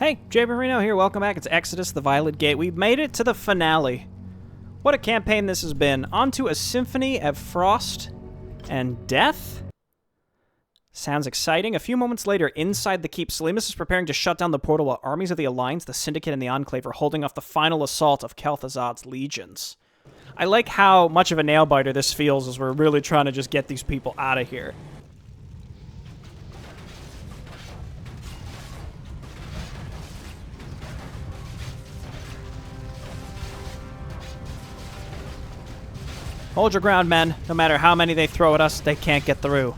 Hey, Jay Marino here. Welcome back. It's Exodus, the Violet Gate. We've made it to the finale. What a campaign this has been. On to a symphony of frost and death? Sounds exciting. A few moments later, inside the keep, Salimus is preparing to shut down the portal while armies of the Alliance, the Syndicate, and the Enclave are holding off the final assault of Kel'Thuzad's legions. I like how much of a nail-biter this feels as we're really trying to just get these people out of here. Hold your ground, men. No matter how many they throw at us, they can't get through.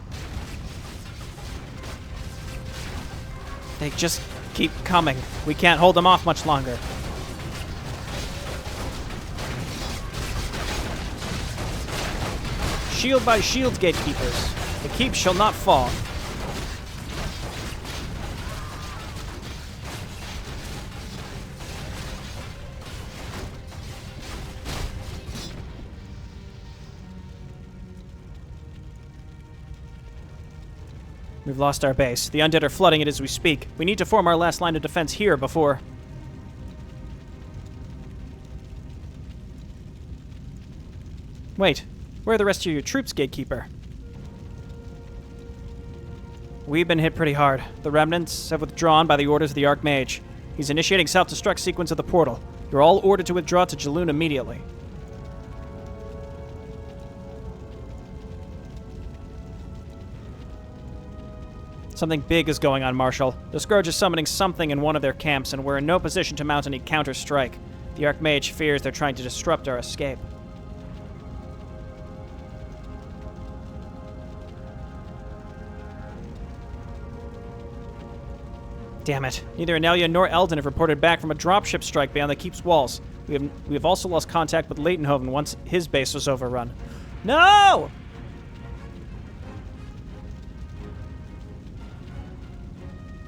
They just keep coming. We can't hold them off much longer. Shield by shield, gatekeepers. The keep shall not fall. We've lost our base. The undead are flooding it as we speak. We need to form our last line of defense here before... Wait, where are the rest of your troops, Gatekeeper? We've been hit pretty hard. The remnants have withdrawn by the orders of the Archmage. He's initiating self-destruct sequence of the portal. You're all ordered to withdraw to Jaloon immediately. Something big is going on, Marshal. The Scourge is summoning something in one of their camps, and we're in no position to mount any counter-strike. The Archmage fears they're trying to disrupt our escape. Damn it. Neither Anelia nor Eldon have reported back from a dropship strike beyond the keep's walls. We have also lost contact with Leightonhoven once his base was overrun. No!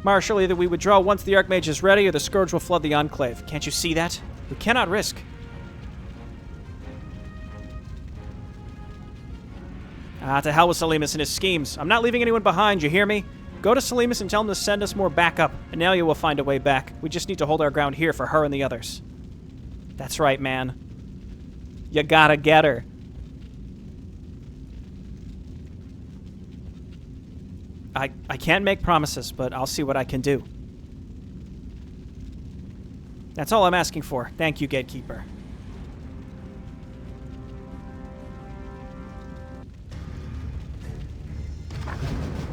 Marshal, either we withdraw once the Archmage is ready, or the Scourge will flood the Enclave. Can't you see that? We cannot risk. To hell with Salimus and his schemes. I'm not leaving anyone behind, you hear me? Go to Salimus and tell him to send us more backup. Anelia will find a way back. We just need to hold our ground here for her and the others. That's right, man. You gotta get her. I can't make promises, but I'll see what I can do. That's all I'm asking for. Thank you, Gatekeeper.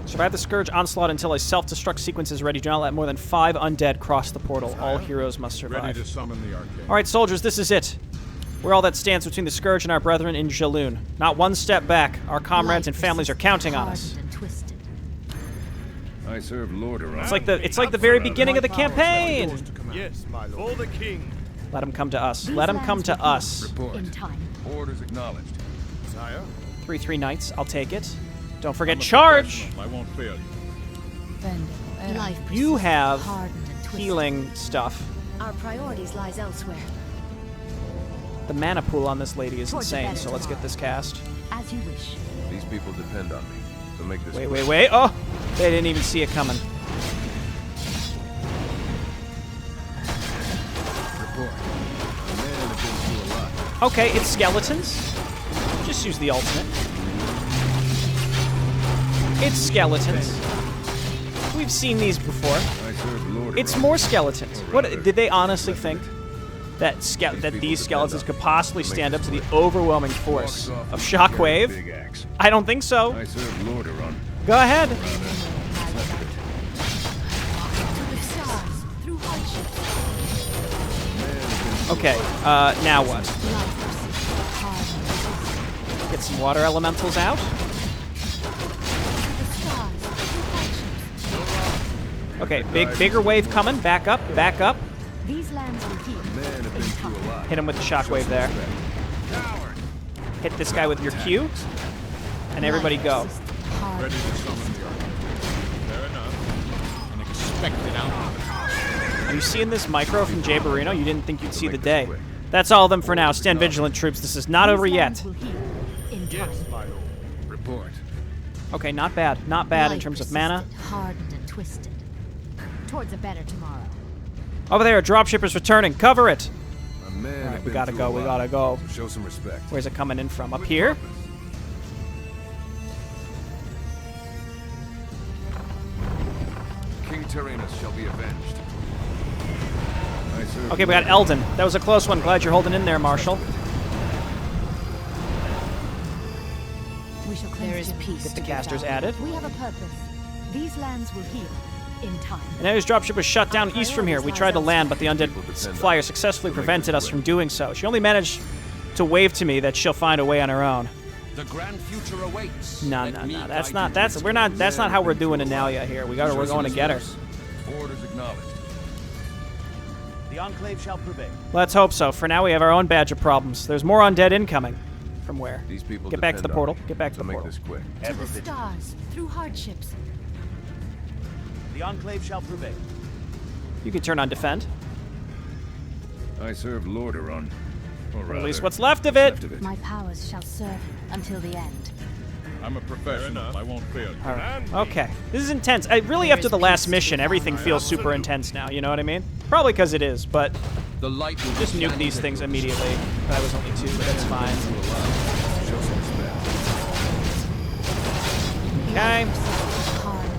Survive the Scourge onslaught until a self-destruct sequence is ready. Do not let more than 5 undead cross the portal. All heroes must survive. Ready to summon the Archmage. All right, soldiers, this is it. We're all that stands between the Scourge and our brethren in Jaloon. Not one step back. Our comrades and families are counting on us. I serve Lord around. It's like the very beginning of the campaign. Yes, my lord. For the king. Let him come to us. Let him come to us. Report. In time. Orders acknowledged. Sire. 3/3 knights. I'll take it. Don't forget charge. I won't fail you. Life You persists, have hardened and twisted. healing stuff. Our priorities lies elsewhere. The mana pool on this lady is Towards the insane, better so let's get tomorrow. this cast. As you wish. These people depend on me. So make this Wait. Oh! They didn't even see it coming. report. The man has been through a lot. Okay, it's skeletons. Just use the ultimate. It's skeletons. We've seen these before. I serve Lord It's around. more skeletons. What did they honestly think that these skeletons could possibly stand up to the overwhelming force of Shockwave? Big axe. I don't think so. I serve Lord around. Go ahead. Through hardships. Okay, now what? Life persists, hardened. Get some water elementals out. The stars. Through hardships. Okay, bigger wave coming. Back up, back up. These lands will heal. Man has been In through time. a lot. Hit him with the shockwave there. Hit this guy with your Q. And everybody go. Life persists, hardened. Ready to summon the Archmage. Fair enough. An expected outcome. Are you seeing this micro from Jay Barino? You didn't think you'd see the day. That's all of them for now. Stand vigilant, troops. This is not These over lands yet. will heal. In time. Yes, my lord. Report. Okay, not bad. Not bad in Life terms of mana. persisted, hardened and twisted. Towards a better tomorrow. Over there, a dropshipper's returning. Cover it. A man All right, had we been gotta through go. a We lot, gotta go. so show some respect. Where's it coming in from? Up here? King Tyrannus shall be avenged. I serve Okay, we got Eldon. That was a close one. Glad you're holding in there, Marshal. We shall cleanse There is Jim. peace Get the to be casters found. added. We have a purpose. These lands will heal in time. And now his dropship was shut down east from here. We tried to land, but the undead flyer successfully prevented us from doing so. She only managed to wave to me that she'll find a way on her own. The grand future awaits. No, Let no, me no. That's guide not. you That's to we're not. That's not how we're doing Analia here. We're going to get her. Orders acknowledged. The Enclave shall prevail. Let's hope so. For now, we have our own badge of problems. There's more undead incoming. From where? These people Get back to the depend portal. on me, Get back to so the make portal. this quick. To the stars, through hardships. The Enclave shall prevail. You can turn on defend. I serve Lordaeron. Or at least what's left of it. My powers shall serve you until the end. I'm a professional. I won't fail you. All right. Okay. This is intense. Really, after the last mission, everything feels super intense now. You know what I mean? Probably because it is, but The light will just nuke these things immediately. That was only 2, but that's fine. Show some respect. Okay. Hard.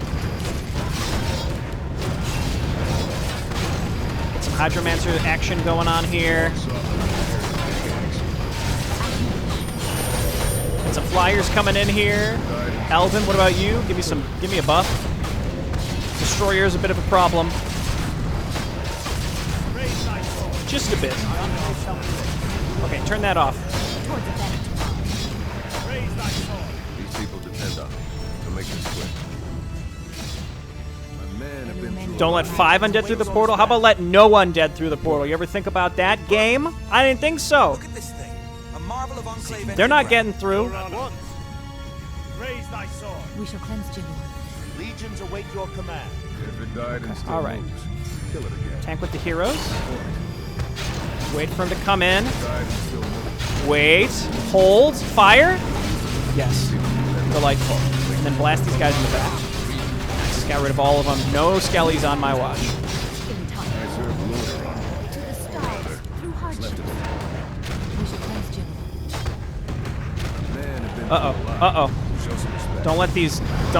Get some Hydromancer action going on here. Get some flyers coming in here. Eldon, what about you? Give me a buff. Destroyer is a bit of a problem. Just a bit. Okay, turn that off. Towards the better tomorrow. These people depend on me, so make this quick. My men have been through Don't a let lot. 5 undead through the portal. How about let no undead through the portal? You ever think about that, game? I didn't think so. Look at this thing. A marvel of Enclave They're not enterprise. getting through. Raise thy sword. We shall cleanse Jim. Legions await your command. If it died and still all right. moves, kill it again. Tank with the heroes. Wait for him to come in. Died and still moves. Wait. Hold. Fire. Yes. Delightful. And then blast these guys in the back. Just got rid of all of them. No skellies on my watch. In time. I serve Lordaeron. To the stars, through hardships. We shall cleanse Jim. Men have been Uh-oh. through a lot, Uh-oh. so show some respect. Don't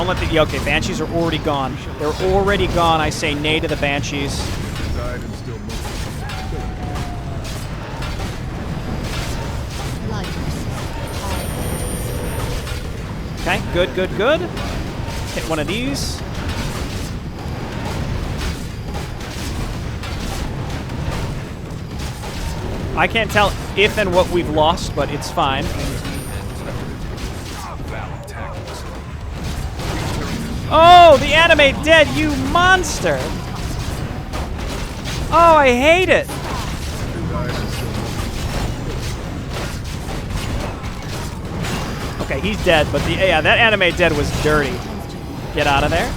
let the... Okay, Banshees are already gone. They're already gone. I say nay to the Banshees. If it died and still moves, kill it again. Light. Okay, good, good, good. Hit one of these. I can't tell if and what we've lost, but it's fine. Oh, the anime dead, you monster! Oh, I hate it! Okay, he's dead, but yeah, that anime dead was dirty. Get out of there.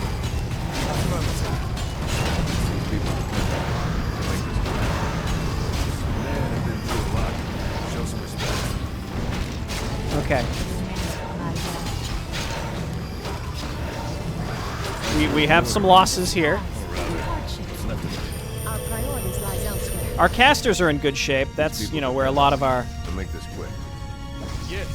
Men have been through a lot, show some respect. Okay. We have some losses here. Our priorities lies elsewhere. Our casters are in good shape. That's, you know, where a lot of our So make this quick.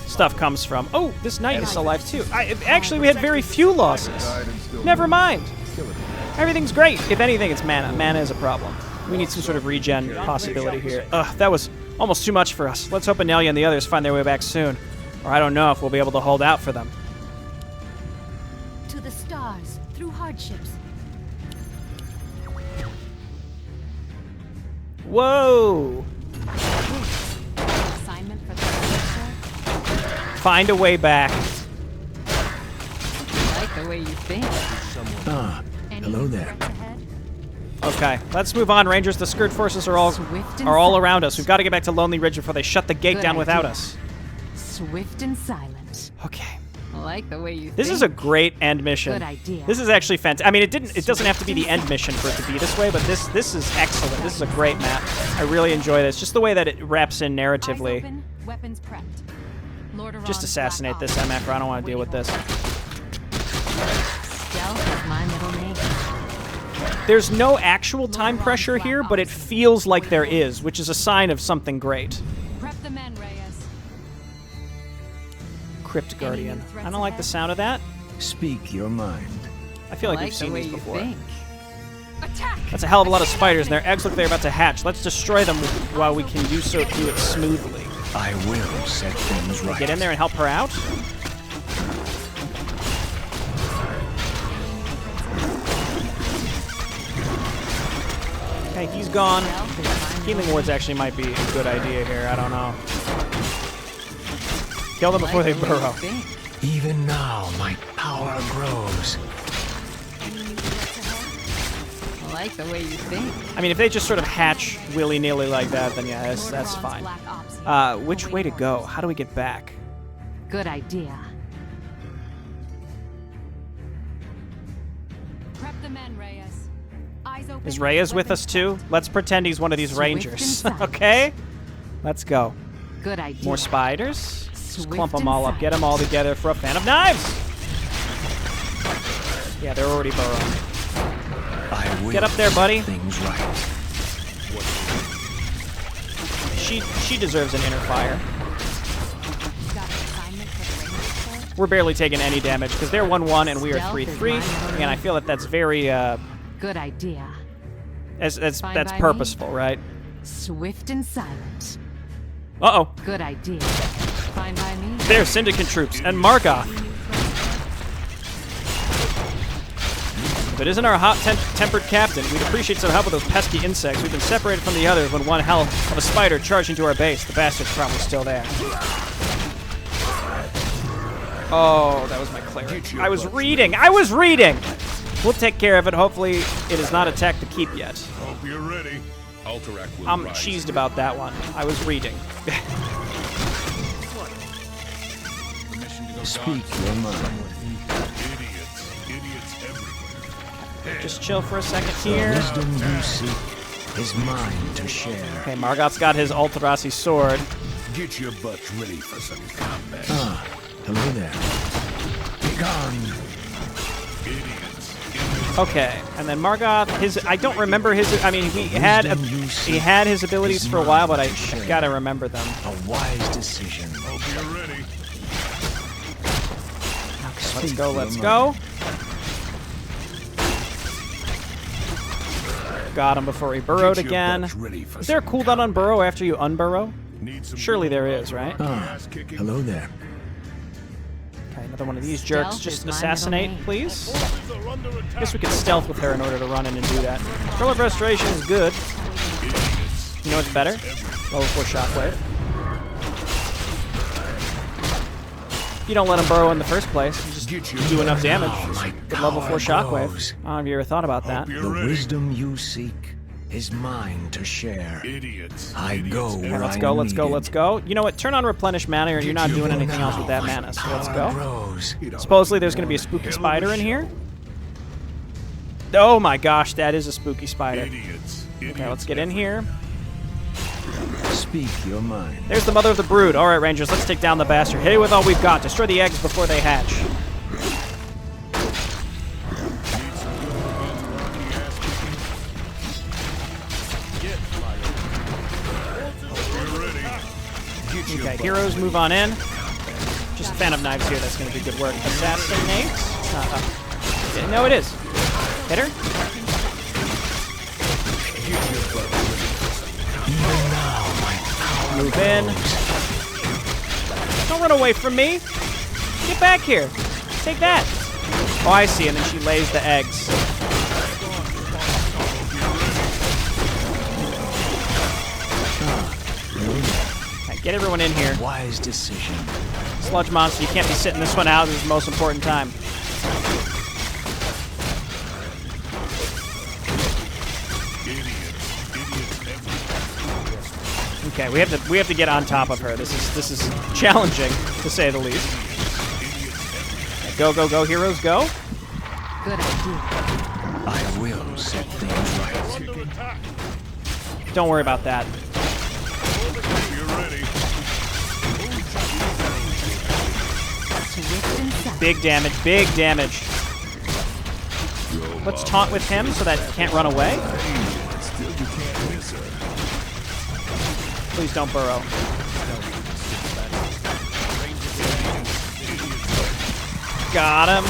stuff comes from. Oh, this knight is alive too. Actually, we had very few losses. Died and still Never moves, mind. kill it. Everything's great. If anything, it's mana. Mana is a problem. We need some sort of regen possibility here. Ugh, that was almost too much for us. Let's hope Anelia and the others find their way back soon. Or I don't know if we'll be able to hold out for them. To the stars, through hardships. Whoa! Assignment for the future. Find a way back. I like the way you think. Hello there. Okay, let's move on, Rangers. The Scourge forces are all Swift and around silent. us. We've got to get back to Lonely Ridge before they shut the gate Good down without idea. us. Swift and silent. Okay. I like the way you This think. is a great end mission. Good idea. This is actually fantastic. I mean, it doesn't have to be the end mission for it to be this way, but this is excellent. This is a great map. I really enjoy this. Just the way that it wraps in narratively. Eyes open, weapons prepped. Lordaeron's Just assassinate Black this Ops. MF. I don't want to deal with this. Stealth is my middle name. There's no actual time pressure here, but it feels like there is, which is a sign of something great. Prep the men, Reyes. Crypt Guardian. I don't like the sound of that. Speak your mind. I feel like I we've the seen way these you before. think. Attack! That's a hell of a lot of spiders, and their eggs look like they're about to hatch. Let's destroy them while we can do it smoothly. I will set things right. Get in there and help her out. Okay, he's gone. Healing wards actually might be a good idea here. I don't know. Kill them before they burrow. Even now, my power grows. I like the way you think. I mean, if they just sort of hatch willy-nilly like that, then yeah, that's fine. Which way to go? How do we get back? Good idea. Prep the men, Reyes. Eyes open. Is Reyes with us too? Let's pretend he's one of these rangers. Okay? Let's go. Good idea. More spiders. Just Swift clump them and all up. Get them all together for a fan of knives. Yeah, they're already burrowing. I will Get up there, buddy. set things right. She deserves an inner fire. Got an assignment for the Rangers, sir? We're barely taking any damage because they're 1-1 and we are 3-3. And I feel that that's very Good idea. that's Fine by me. purposeful, right? Swift and silent. Uh-oh. Good idea. Fine by me. There's Syndicate troops and Margoth. If it isn't our hot-tempered captain, we'd appreciate some help with those pesky insects. We've been separated from the others when one hell of a spider charged into our base. The bastard's probably still there. Oh, that was my cleric. I was reading! I was reading! We'll take care of it. Hopefully, it has not attacked the keep yet. Hope you're ready. Alterac will I'm rise. cheesed about that one. I was reading. Permission to go Speak your mind. Idiots everywhere. Just chill for a second The here. wisdom you seek is mine to share. Okay, Margoth's got his Alterasi sword. Get your butts ready for some combat. Ah, hello there. Be gone. Idiots. Okay, and then Margoth, I don't remember his, I mean, he had his abilities for a while, but I gotta remember them. A wise decision. Hope you're ready. Let's go, let's go. Got him before he burrowed Get your again. butts ready for Is there a some cooldown on burrow after you unburrow? Need some Surely there is, right? Ah, hello there. Okay, another one of these jerks. Stealth Just is my assassinate, middle name. please. Forces are under attack. Guess we could stealth with her in order to run in and do that. Control of Restoration is good. You know what's better? Level 4 Shockwave. You don't let him burrow in the first place. You just do enough damage. My Good level 4 power Shockwave. grows. I don't know if you ever thought about that. Hope you're The ready. wisdom you seek is mine to share. Idiots. I go Okay, where let's I go, let's go, need let's it. go. You know what? Turn on Replenish Mana, or you're not doing anything else with that mana, so let's Power go. grows. Supposedly there's going to be a spooky spider in here. Oh my gosh, that is a spooky spider. Idiots. Okay, let's get in here. Speak your mind. There's the mother of the brood. All right, Rangers, let's take down the bastard. Hit it with all we've got. Destroy the eggs before they hatch. Okay, heroes, move on in. Just a fan of knives here. That's going to do good work. Assassinate. No, it is. Hit her. Even now, my power Move in. Don't run away from me. Get back here. Take that. Oh, I see. And then she lays the eggs. Okay, get everyone in here. wise decision. Sludge monster, you can't be sitting this one out. This is the most important time. Okay, we have to get on top of her. This is challenging, to say the least. Okay, go, go, go, heroes, go. Good idea. I will set things right. Don't worry about that. You're ready. Swift and silent. Big damage, big damage. Let's taunt with him so that he can't run away. Still, you can't miss her. Please don't burrow. Got him.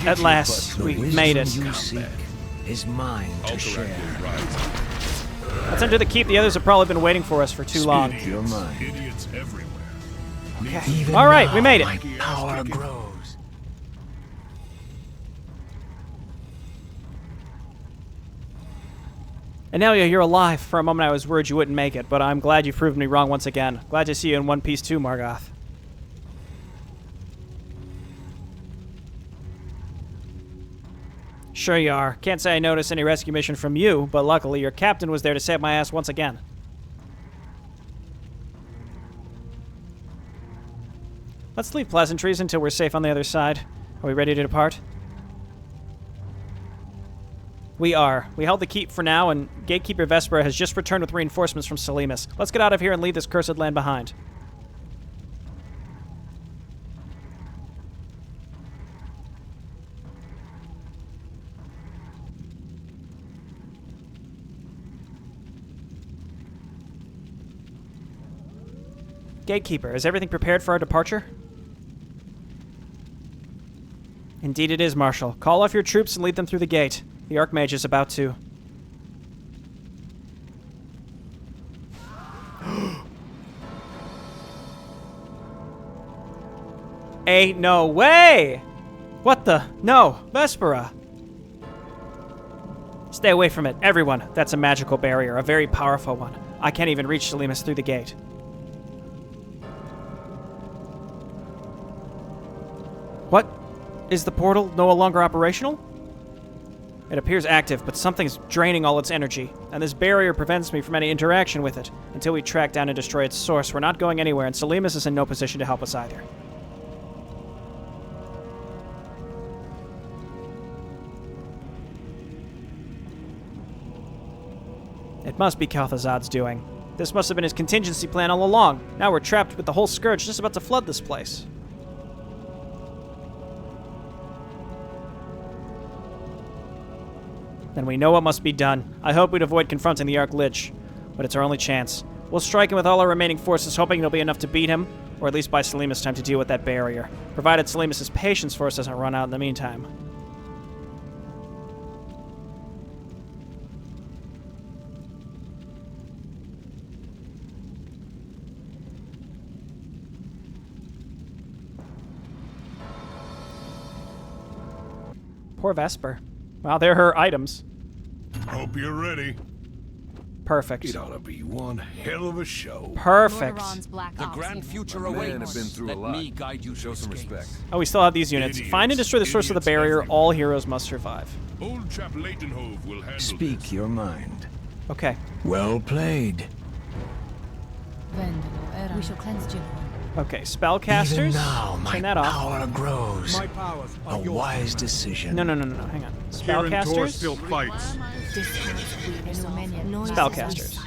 At last, we made it. You seek is mine to share. Let's enter the keep. The others have probably been waiting for us for too long. Your mind. Idiots everywhere. Okay. All right, we made it. My power grows. Anelia, you're alive. For a moment I was worried you wouldn't make it, but I'm glad you've proven me wrong once again. Glad to see you in one piece too, Margoth. Sure you are. Can't say I noticed any rescue mission from you, but luckily your captain was there to save my ass once again. Let's leave pleasantries until we're safe on the other side. Are we ready to depart? We are. We held the keep for now, and Gatekeeper Vespera has just returned with reinforcements from Selimus. Let's get out of here and leave this cursed land behind. Gatekeeper, is everything prepared for our departure? Indeed it is, Marshal. Call off your troops and lead them through the gate. The Archmage is about to. Ain't no way! What the? No, Vespera! Stay away from it, everyone. That's a magical barrier, a very powerful one. I can't even reach Selimus through the gate. What? Is the portal no longer operational? It appears active, but something's draining all its energy, and this barrier prevents me from any interaction with it. Until we track down and destroy its source, we're not going anywhere, and Selimus is in no position to help us either. It must be Kel'Thuzad's doing. This must have been his contingency plan all along. Now we're trapped with the whole scourge just about to flood this place. Then we know what must be done. I hope we'd avoid confronting the Lich, but it's our only chance. We'll strike him with all our remaining forces, hoping it'll be enough to beat him, or at least buy Selimus time to deal with that barrier, provided Selimus' patience for us doesn't run out in the meantime. Poor Vesper. Wow, they're her items. Hope you're ready. Perfect. It ought to be one hell of a show. Perfect. The grand future My men awaits. have been through a Let lot. me guide you Show through some its respect. gates. Oh, we still have these units. Idiots. Find and destroy the source of the Idiots barrier. everywhere. All heroes must survive. Old chap Leightonhove will handle Speak this. your mind. Okay. Well played. We shall cleanse Jim. Okay, spellcasters. Even now, my Turn that off. power grows. My powers A are yours. wise decision. No, hang on. Kirin Tor Spellcasters. still fights. Spellcasters.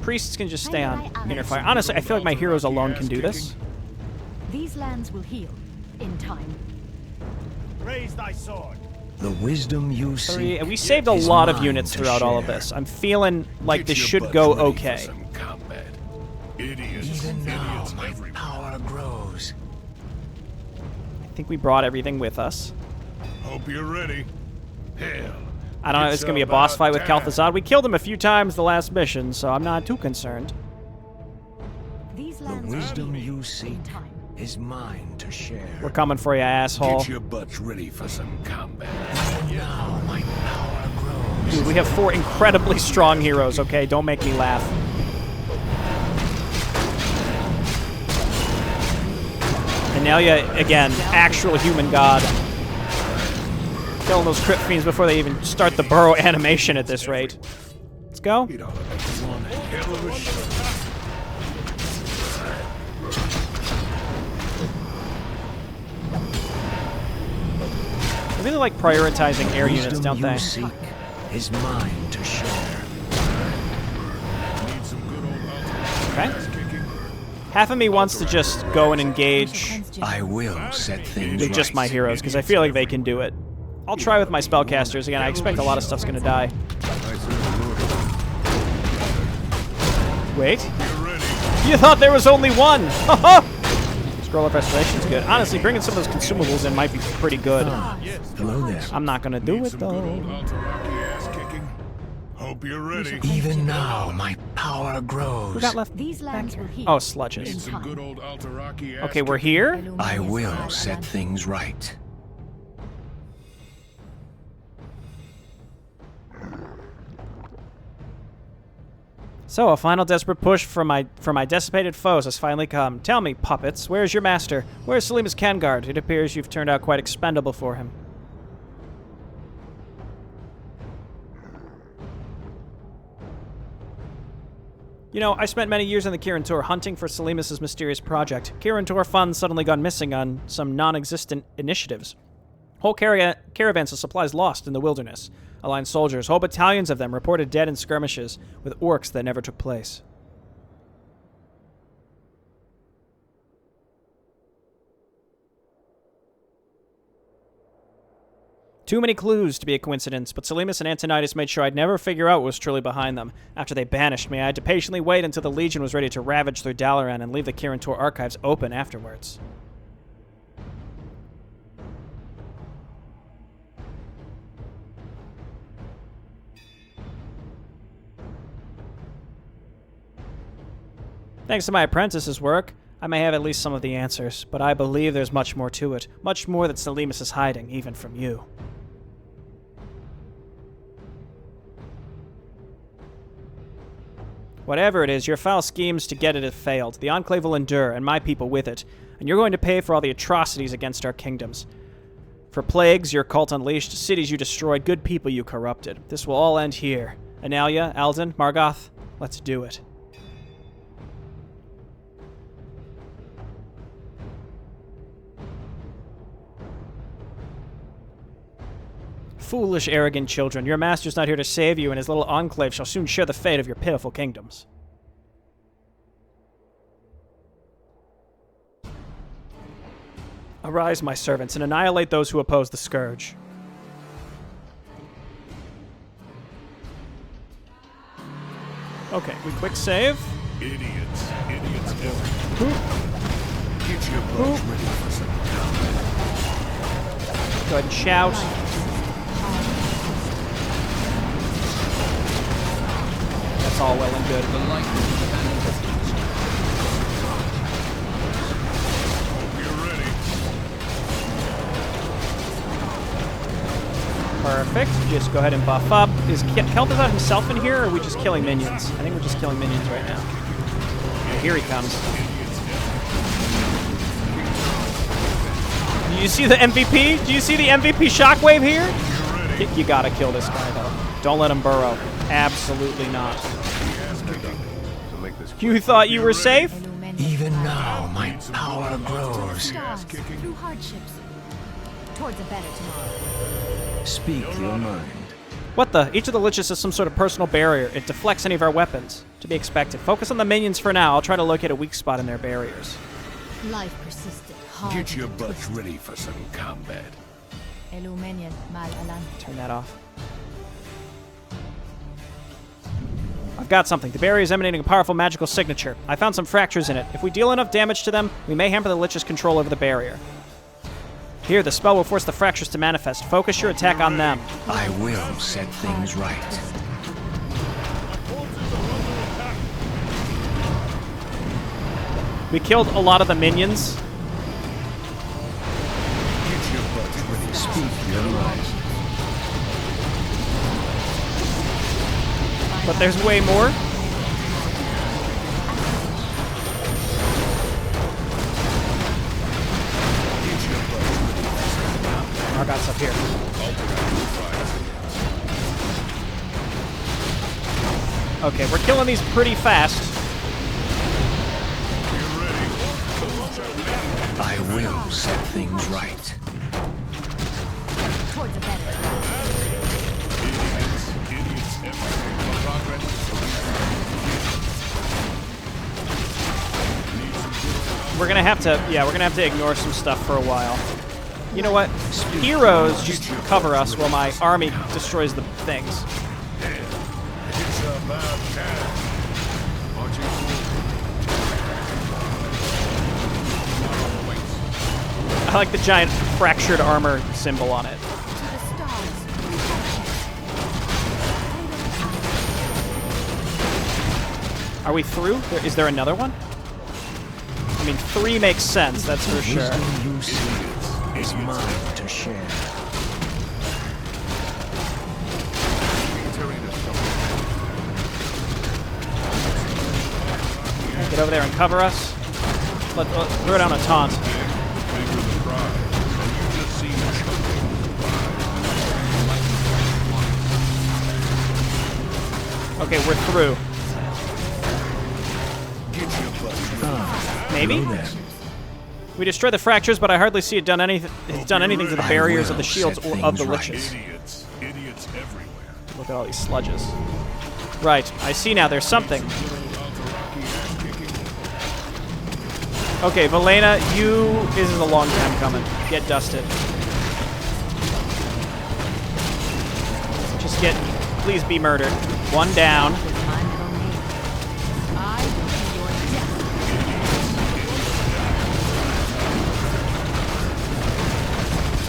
Priests can just stay on inner fire. Honestly, I feel like my heroes alone can do this. These lands will heal in time. Raise thy sword. The wisdom you seek. And we saved a is lot of mine units to throughout all of share. this. I'm feeling like Get this your should butts go ready for okay. some combat. Idiots. Even now, Idiots my everywhere. power grows. I think we brought everything with us. Hope you're ready. Hell. I don't know, it's going to be a boss fight with Kel'Thuzad. We killed him a few times the last mission, so I'm not too concerned. These The lands will wisdom heal you seek in time. is mine to share. We're coming for you, asshole. Get your butts ready for some combat. Now my power grows. Dude, we have 4 incredibly strong heroes, okay? Don't make me laugh. Anelia, again, actual human god. Killing those crypt fiends before they even start the burrow animation at this rate. Let's go. It ought to be one hell of a show. I really like prioritizing air units, don't Wisdom they? you seek is mine to share. Need some good old Okay. ass kicking. Half of me wants to just go and We shall engage cleanse Jim. I will set things with right. just my heroes, because I feel like they can do it. I'll try with my spellcasters again. I expect a lot of stuff's gonna die. Wait. You thought there was only one! Scroll of Restoration's good. Honestly, bringing some of those consumables in might be pretty good. Hello there. I'm not gonna do it, though. Hope you're ready. Even now, my power Who grows. got left? These lands will heal. Oh, sludges. in Some good time. old Altaraki ass Okay, we're here. I will set things right. So, a final desperate push for my dissipated foes has finally come. Tell me, puppets, where's your master? Where's Selimus Kangard? It appears you've turned out quite expendable for him. You know, I spent many years in the Kirin Tor hunting for Selimus's mysterious project. Kirin Tor funds suddenly gone missing on some non-existent initiatives. Whole caravans of supplies lost in the wilderness. Aligned soldiers, whole battalions of them, reported dead in skirmishes with orcs that never took place. Too many clues to be a coincidence, but Selimus and Antonidas made sure I'd never figure out what was truly behind them. After they banished me, I had to patiently wait until the Legion was ready to ravage through Dalaran and leave the Kirin Tor archives open afterwards. Thanks to my apprentice's work, I may have at least some of the answers, but I believe there's much more to it. Much more that Selimus is hiding, even from you. Whatever it is, your foul schemes to get it have failed. The Enclave will endure, and my people with it. And you're going to pay for all the atrocities against our kingdoms. For plagues your cult unleashed, cities you destroyed, good people you corrupted. This will all end here. Analia, Alden, Margoth, let's do it. Foolish, arrogant children, your master's not here to save you, and his little enclave shall soon share the fate of your pitiful kingdoms. Arise, my servants, and annihilate those who oppose the Scourge. Okay, we quick save. Idiots everywhere. Get your boats ready for some Go ahead and shout. That's all well and good. Hope you're ready. Perfect. Just go ahead and buff up. Is Kel'Thuzad himself in here, or are we just killing minions? I think we're just killing minions right now. Oh, here he comes. Do you see the MVP? Do you see the MVP shockwave here? You gotta kill this guy, though. Don't let him burrow. Absolutely not. You thought you were safe? Even now, my power grows. Stars through hardships towards a better tomorrow. Speak your mind. What the? Each of the liches has some sort of personal barrier. It deflects any of our weapons. To be expected. Focus on the minions for now. I'll try to locate a weak spot in their barriers. Life persisted hard. Get your butts ready for some combat. Turn that off. I've got something. The barrier is emanating a powerful magical signature. I found some fractures in it. If we deal enough damage to them, we may hamper the Lich's control over the barrier. Here, the spell will force the fractures to manifest. Focus your attack on them. I will set things right. We killed a lot of the minions. Get your butts ready. Speak your mind. But there's way more. Margot's up here. Okay, we're killing these pretty fast. I will set things right. Towards a better tomorrow. We're gonna have to, yeah, we're gonna have to ignore some stuff for a while. You know what? Heroes just cover us while my army destroys the things. It's about time. Marching forward. I like the giant fractured armor symbol on it. To the stars. Are we through? Is there another one? I mean, 3 makes sense, that's for sure. Wisdom you seek is mine to share. Get over there and cover us. Let's throw down a taunt. Bigger the prize, and you just seem choking. Okay, we're through. Get your butt ready. Maybe? We destroyed the fractures, but I hardly see it done anything. It's done anything to the barriers of the shields or of the liches. Idiots. Idiots everywhere. Look at all these sludges. Right, I see now. There's something. Okay, Valena, this is a long time coming. Get dusted. Just please be murdered. 1 down. My middle name. I will be your death.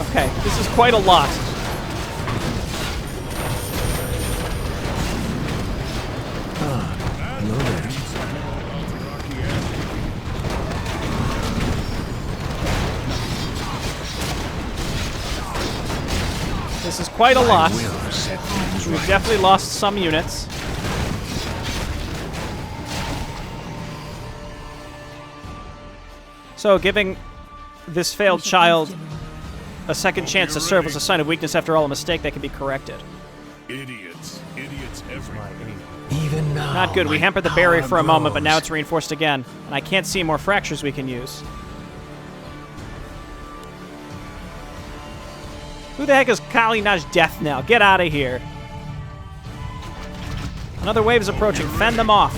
Okay, this is quite a lot. Hello there. This is quite a lot. Will set things We've right. definitely lost some units. So, giving this failed child a second chance to serve was a sign of weakness. After all, a mistake that can be corrected. Idiots. Idiots everywhere. Even now, Not good. We my hampered the barrier power for a moment, but grows. now it's reinforced again. And I can't see more fractures we can use. Who the heck is Kalina's death now? Get out of here. Another wave is approaching. Fend them off.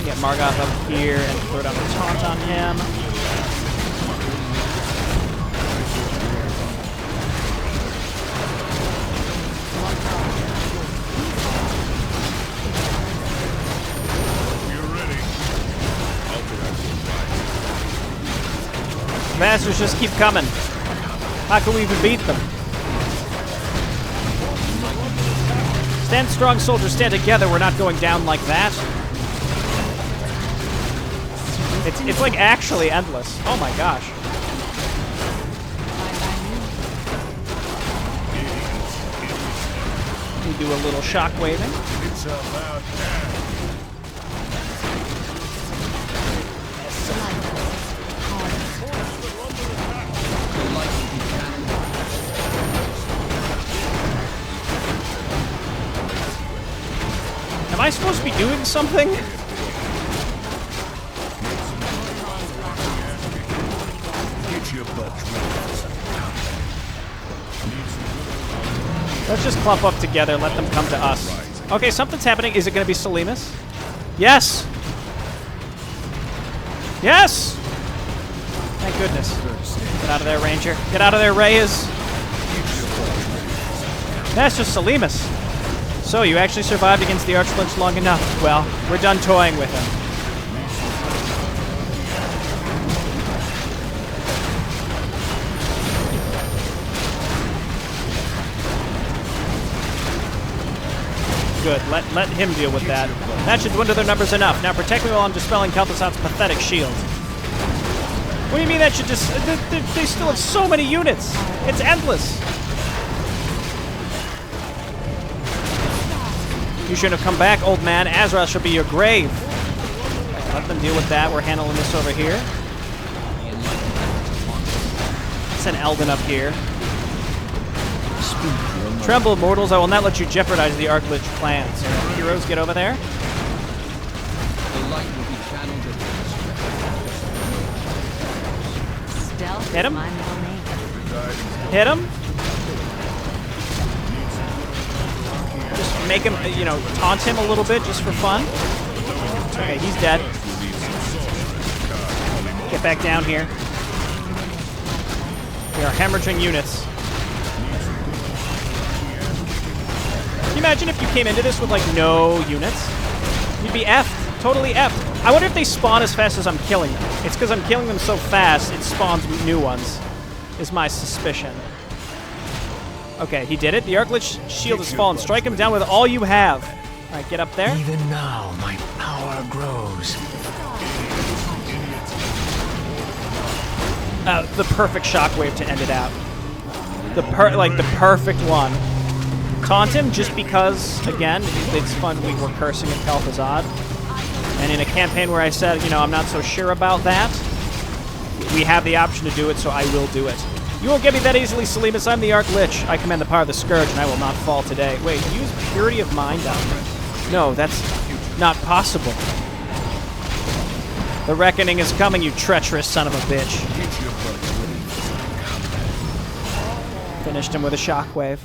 Get Margoth up here and throw down a taunt on him. You're ready. Masters just keep coming. How can we even beat them? Stand strong, soldiers. Stand together. We're not going down like that. It's like actually endless. Oh my gosh. We do a little shock waving. It's about time. Am I supposed to be doing something? Get your butt ready. Let's just clump up together. Let them come to us. Okay, something's happening. Is it going to be Selimus? Yes! Yes! Thank goodness. Get out of there, Ranger. Get out of there, Reyes. That's just Selimus. So, you actually survived against the Archlich long enough. Well, we're done toying with him. Good. Let him deal with that. That should dwindle their numbers enough. Now protect me while I'm dispelling Kel'Thuzad's pathetic shield. What do you mean that should just... They still have so many units. It's endless. You shouldn't have come back, old man. Azrael shall be your grave. Let them deal with that. We're handling this over here. Send Eldon up here. Tremble, mortals. I will not let you jeopardize the Archlich plans. So, heroes, get over there. Stealth Hit him. is my middle name. Hit him. Just make him, taunt him a little bit just for fun. Okay, he's dead. Get back down here. We are hemorrhaging units. Can you imagine if you came into this with, like, no units? You'd be effed. Totally effed. I wonder if they spawn as fast as I'm killing them. It's because I'm killing them so fast, it spawns new ones, is my suspicion. Okay, he did it. The Arc-Lich shield has fallen. Strike him down with all you have. All right, get up there. Even now, my power grows. The perfect shockwave to end it out. The perfect one. Taunt him just because, again, it's fun. We were cursing at Kel'Thuzad. And in a campaign where I said, you know, I'm not so sure about that, we have the option to do it, so I will do it. You won't get me that easily, Selimus. I'm the Arc-Lich. I command the power of the Scourge, and I will not fall today. Wait, use Purity of Mind on me. No, that's not possible. The reckoning is coming, you treacherous son of a bitch. Finished him with a shockwave.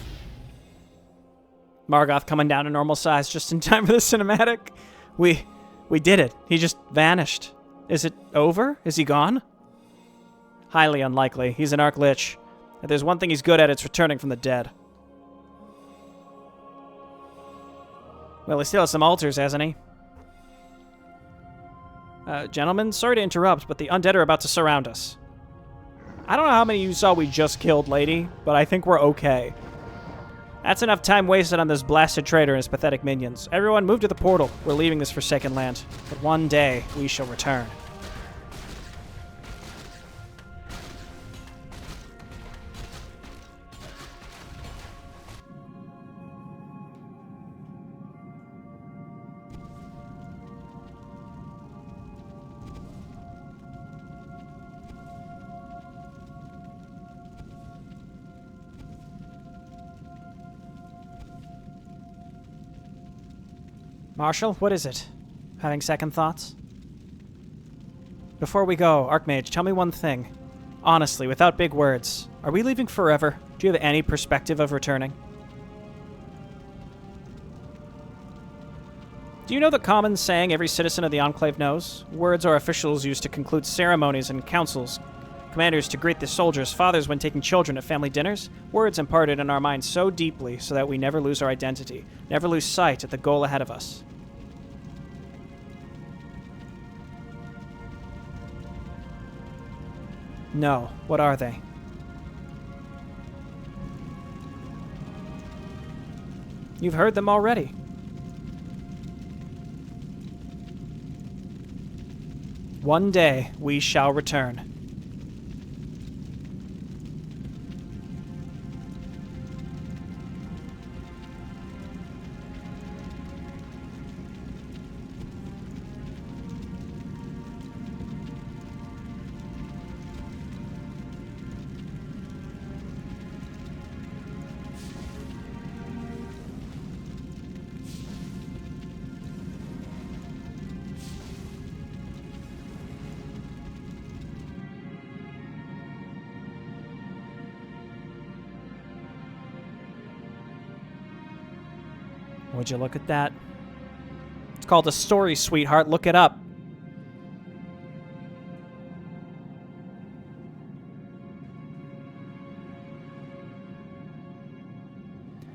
Margoth coming down to normal size just in time for the cinematic. We did it. He just vanished. Is it over? Is he gone? Highly unlikely. He's an Arc-Lich. If there's one thing he's good at, it's returning from the dead. Well, he still has some altars, hasn't he? Gentlemen, sorry to interrupt, but the undead are about to surround us. I don't know how many you saw we just killed, lady, but I think we're okay. That's enough time wasted on this blasted traitor and his pathetic minions. Everyone, move to the portal. We're leaving this forsaken land. But one day, we shall return. Marshal, what is it? Having second thoughts? Before we go, Archmage, tell me one thing. Honestly, without big words, are we leaving forever? Do you have any perspective of returning? Do you know the common saying every citizen of the Enclave knows? Words our officials use to conclude ceremonies and councils. Commanders to greet the soldiers, fathers when taking children at family dinners. Words imparted in our minds so deeply so that we never lose our identity, never lose sight at the goal ahead of us. No, what are they? You've heard them already. One day we shall return. Would you look at that? It's called a story, sweetheart. Look it up.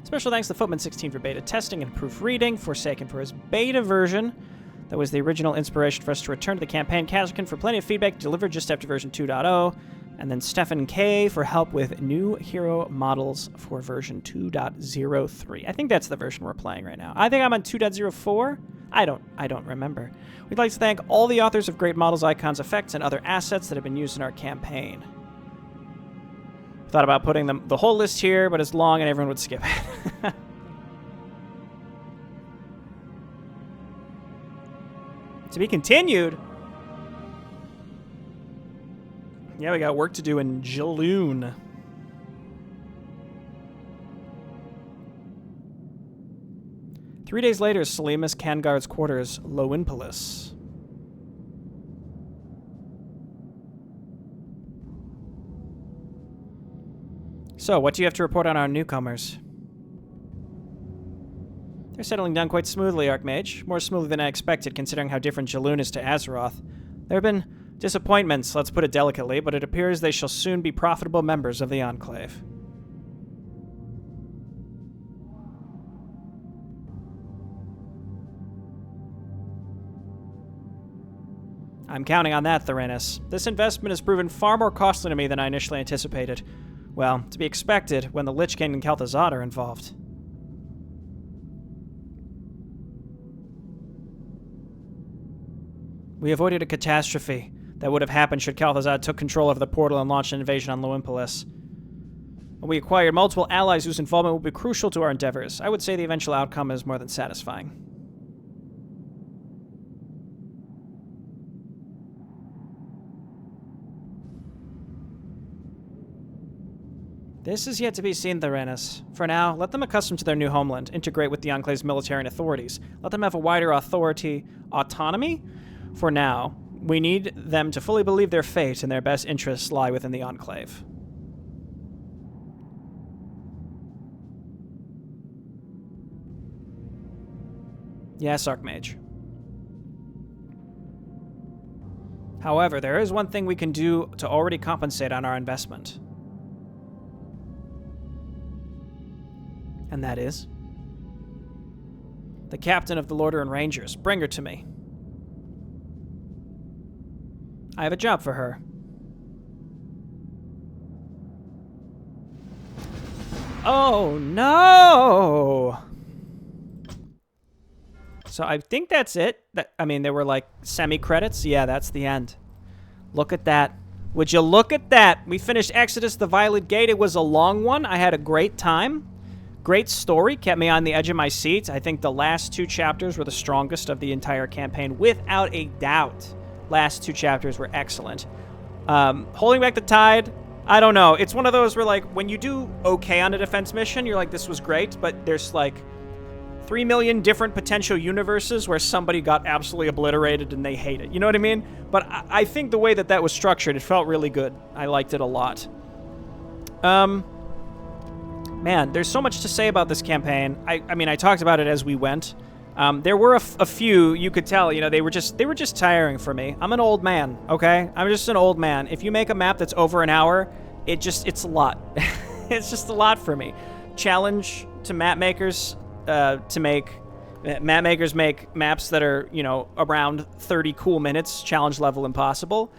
Special thanks to Footman16 for beta testing and proofreading, Forsaken for his beta version. That was the original inspiration for us to return to the campaign. Kazakin for plenty of feedback delivered just after version 2.0. And then Stefan K for help with new hero models for version 2.03. I think that's the version we're playing right now. I think I'm on 2.04. I don't remember. We'd like to thank all the authors of great models, icons, effects, and other assets that have been used in our campaign. Thought about putting the whole list here, but it's long and everyone would skip it. To be continued. Yeah, we got work to do in Jaloon. Three days later, Selimus Kangard's quarters, Loinpolis. So, what do you have to report on our newcomers? They're settling down quite smoothly, Archmage. More smoothly than I expected, considering how different Jaloon is to Azeroth. There have been Disappointments, let's put it delicately, but it appears they shall soon be profitable members of the Enclave. I'm counting on that, Theranos. This investment has proven far more costly to me than I initially anticipated. Well, to be expected when the Lich King and Kel'Thuzad are involved. We avoided a catastrophe that would have happened should Kel'Thuzad took control of the portal and launched an invasion on Loimpolis. We acquired multiple allies whose involvement will be crucial to our endeavors. I would say the eventual outcome is more than satisfying. This is yet to be seen, Theranos. For now, let them accustom to their new homeland, integrate with the Enclave's military and authorities. Let them have a wider autonomy? For now, we need them to fully believe their fate and their best interests lie within the Enclave. Yes, Archmage. However, there is one thing we can do to already compensate on our investment. And that is? The captain of the Lordaeron Rangers. Bring her to me. I have a job for her. Oh, no! So I think that's it. I mean, there were like semi-credits. Yeah, that's the end. Look at that. Would you look at that? We finished Exodus the Violet Gate. It was a long one. I had a great time. Great story, kept me on the edge of my seat. I think the last 2 chapters were the strongest of the entire campaign, without a doubt. Last 2 chapters were excellent. Holding back the tide, I don't know. It's one of those where, like, when you do okay on a defense mission, you're like, this was great, but there's, like, 3 million different potential universes where somebody got absolutely obliterated and they hate it. You know what I mean? But I think the way that that was structured, it felt really good. I liked it a lot. Man, there's so much to say about this campaign. I mean, I talked about it as we went. There were a few, you could tell, you know, they were just tiring for me. I'm an old man, okay? I'm just an old man. If you make a map that's over an hour, it's a lot. It's just a lot for me. Challenge to map makers make maps that are, you know, around 30 cool minutes, challenge level impossible.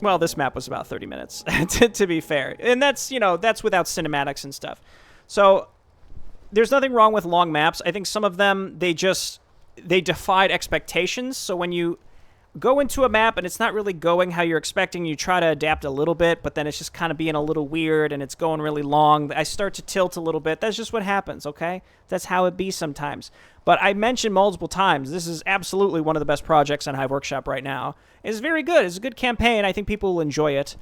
Well, this map was about 30 minutes, to be fair. And that's, you know, that's without cinematics and stuff. So there's nothing wrong with long maps. I think some of them, they defied expectations. So when you go into a map and it's not really going how you're expecting, you try to adapt a little bit, but then it's just kind of being a little weird and it's going really long. I start to tilt a little bit. That's just what happens, okay? That's how it be sometimes. But I mentioned multiple times, this is absolutely one of the best projects on Hive Workshop right now. It's very good. It's a good campaign. I think people will enjoy it.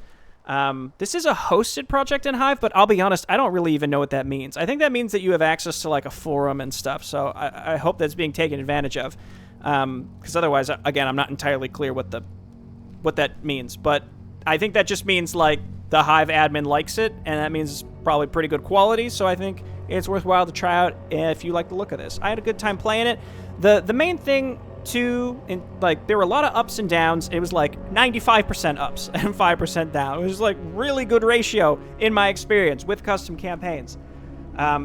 This is a hosted project in Hive, but I'll be honest, I don't really even know what that means. I think that means that you have access to like a forum and stuff, so I hope that's being taken advantage of. Because otherwise, again, I'm not entirely clear what that means. But I think that just means like the Hive admin likes it, and that means it's probably pretty good quality. So I think it's worthwhile to try out if you like the look of this. I had a good time playing it. The main thing too, like there were a lot of ups and downs. It was like 95% ups and 5% down. It was like really good ratio in my experience with custom campaigns.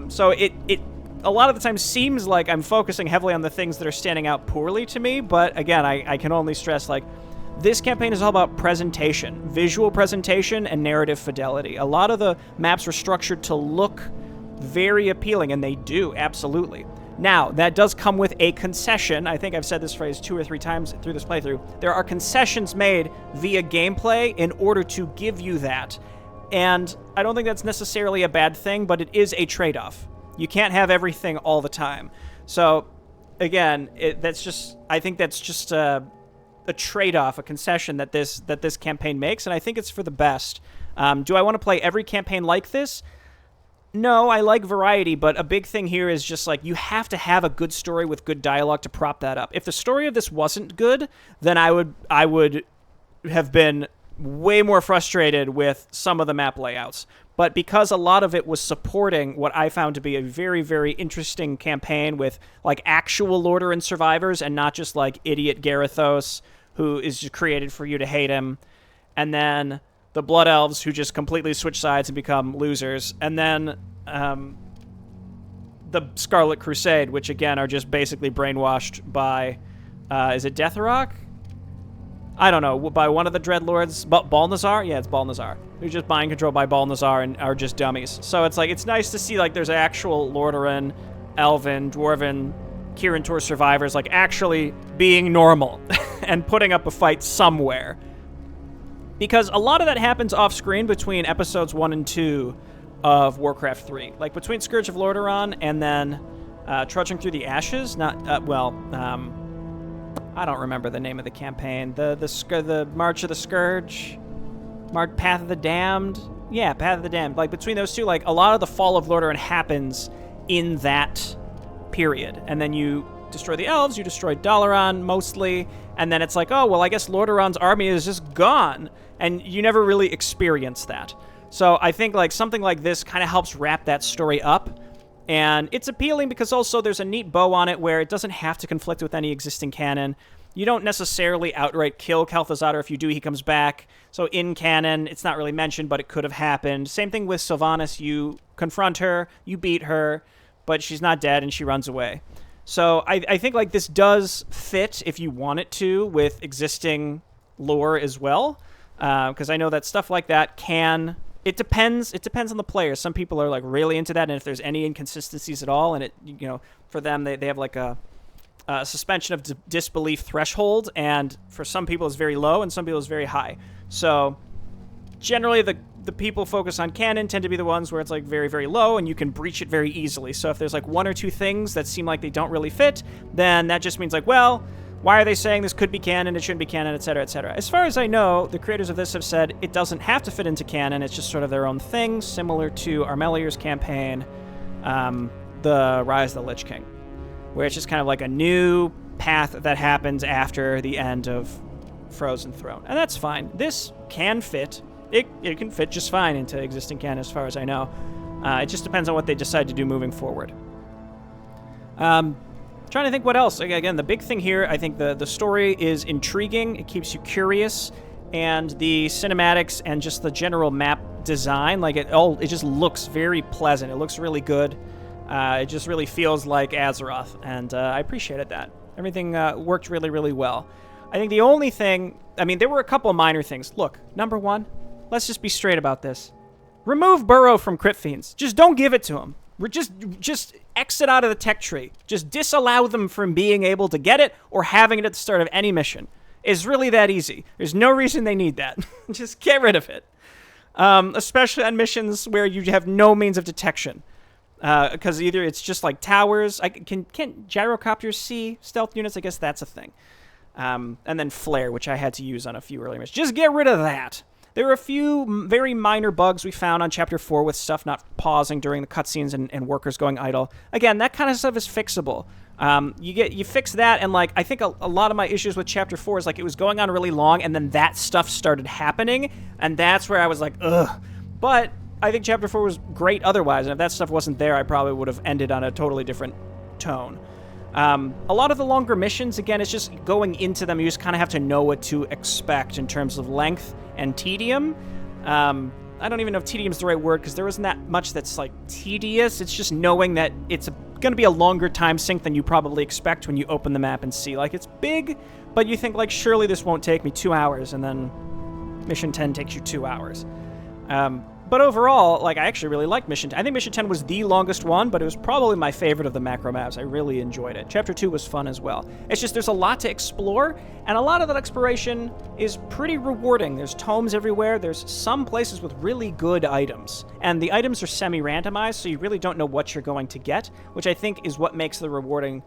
So it a lot of the time seems like I'm focusing heavily on the things that are standing out poorly to me, but again, I can only stress, like, this campaign is all about presentation, visual presentation, and narrative fidelity. A lot of the maps were structured to look very appealing, and they do, absolutely. Now, that does come with a concession. I think I've said this phrase 2 or 3 times through this playthrough. There are concessions made via gameplay in order to give you that, and I don't think that's necessarily a bad thing, but it is a trade-off. You can't have everything all the time. So, again, I think that's just a trade-off, a concession that this campaign makes, and I think it's for the best. Do I want to play every campaign like this? No, I like variety, but a big thing here is just like you have to have a good story with good dialogue to prop that up. If the story of this wasn't good, then I would have been way more frustrated with some of the map layouts. But because a lot of it was supporting what I found to be a very, very interesting campaign with like actual Lordaeron survivors and not just like idiot Garithos who is just created for you to hate him, and then the Blood Elves, who just completely switch sides and become losers, and then the Scarlet Crusade, which again are just basically brainwashed by, is it Deathrock? I don't know, by one of the Dreadlords, Balnazar? Yeah, it's Balnazar. They're just mind controlled by Balnazar and are just dummies. So it's like, it's nice to see like there's actual Lordaeron, Elven, Dwarven, Kirin Tor survivors like actually being normal and putting up a fight somewhere. Because a lot of that happens off screen between episodes 1 and 2 of Warcraft 3. Like between Scourge of Lordaeron and then Trudging Through the Ashes, I don't remember the name of the campaign. The March of the Scourge, Path of the Damned. Yeah, Path of the Damned. Like between those two, like a lot of the fall of Lordaeron happens in that period. And then you destroy the elves, you destroy Dalaran mostly, and then it's like, oh, well, I guess Lordaeron's army is just gone. And you never really experience that. So I think like something like this kind of helps wrap that story up. And it's appealing because also there's a neat bow on it where it doesn't have to conflict with any existing canon. You don't necessarily outright kill Kel'Thuzad, or if you do, he comes back. So in canon, it's not really mentioned, but it could have happened. Same thing with Sylvanas. You confront her, you beat her, but she's not dead and she runs away. So I think like this does fit, if you want it to, with existing lore as well. Because I know that stuff like that can... It depends on the player. Some people are like really into that, and if there's any inconsistencies at all, and it, you know, for them they have like a suspension of disbelief threshold, and for some people it's very low, and some people it's very high. So generally the people focus on canon tend to be the ones where it's like very, very low, and you can breach it very easily. So if there's like one or two things that seem like they don't really fit, then that just means like, well, why are they saying this could be canon, it shouldn't be canon, etc., etc.? As far as I know, the creators of this have said it doesn't have to fit into canon, it's just sort of their own thing, similar to Armelier's campaign, the Rise of the Lich King, where it's just kind of like a new path that happens after the end of Frozen Throne. And that's fine. This can fit. It can fit just fine into existing canon as far as I know. It just depends on what they decide to do moving forward. Trying to think what else. Again, the big thing here, I think the story is intriguing. It keeps you curious, and the cinematics and just the general map design, like it just looks very pleasant. It looks really good. It just really feels like Azeroth, and I appreciated that. Everything worked really, really well. I think the only thing, I mean, there were a couple of minor things. Look, number one, let's just be straight about this. Remove Burrow from Crypt Fiends. Just don't give it to him. We're just exit out of the tech tree. Just disallow them from being able to get it or having it at the start of any mission. It's really that easy. There's no reason they need that. Just get rid of it. Especially on missions where you have no means of detection. Because either it's just like towers. Can gyrocopters see stealth units? I guess that's a thing. And then flare, which I had to use on a few earlier missions. Just get rid of that. There were a few very minor bugs we found on Chapter 4 with stuff not pausing during the cutscenes and workers going idle. Again, that kind of stuff is fixable. You fix that, and like I think a lot of my issues with Chapter 4 is like it was going on really long, and then that stuff started happening, and that's where I was like, ugh. But I think Chapter 4 was great otherwise, and if that stuff wasn't there, I probably would have ended on a totally different tone. A lot of the longer missions, again, it's just going into them. You just kind of have to know what to expect in terms of length and tedium. I don't even know if tedium is the right word because there isn't that much that's like tedious. It's just knowing that it's going to be a longer time sink than you probably expect when you open the map and see. Like, it's big, but you think, like, surely this won't take me 2 hours, and then Mission 10 takes you 2 hours. But overall, like, I actually really liked Mission 10. I think Mission 10 was the longest one, but it was probably my favorite of the macro maps. I really enjoyed it. Chapter 2 was fun as well. It's just there's a lot to explore, and a lot of that exploration is pretty rewarding. There's tomes everywhere. There's some places with really good items, and the items are semi-randomized, so you really don't know what you're going to get, which I think is what makes the rewarding...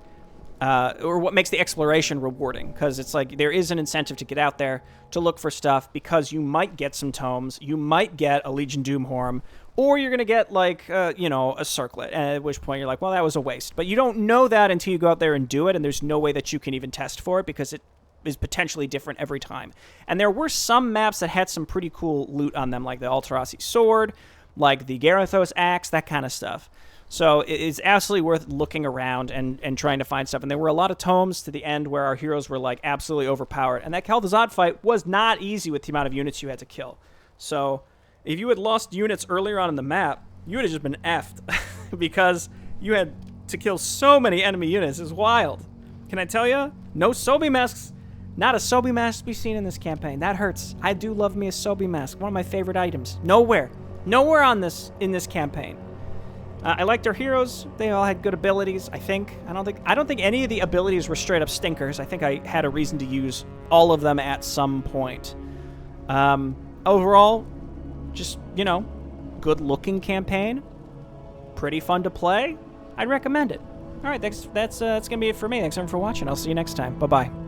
or what makes the exploration rewarding, because it's like there is an incentive to get out there to look for stuff because you might get some tomes, you might get a Legion Doomhorn, or you're going to get, like, a circlet, at which point you're like, well, that was a waste. But you don't know that until you go out there and do it, and there's no way that you can even test for it because it is potentially different every time. And there were some maps that had some pretty cool loot on them, like the Alterasi Sword, like the Garithos Axe, that kind of stuff. So it's absolutely worth looking around and trying to find stuff. And there were a lot of tomes to the end where our heroes were like absolutely overpowered. And that Kel'Thuzad fight was not easy with the amount of units you had to kill. So if you had lost units earlier on in the map, you would have just been effed because you had to kill so many enemy units. It's wild. Can I tell you? No Sobi masks. Not a Sobi mask to be seen in this campaign. That hurts. I do love me a Sobi mask. One of my favorite items. Nowhere in this campaign. I liked our heroes. They all had good abilities, I think. I don't think any of the abilities were straight up stinkers. I think I had a reason to use all of them at some point. Overall, just, you know, good looking campaign. Pretty fun to play. I'd recommend it. All right, that's gonna be it for me. Thanks everyone for watching. I'll see you next time. Bye-bye.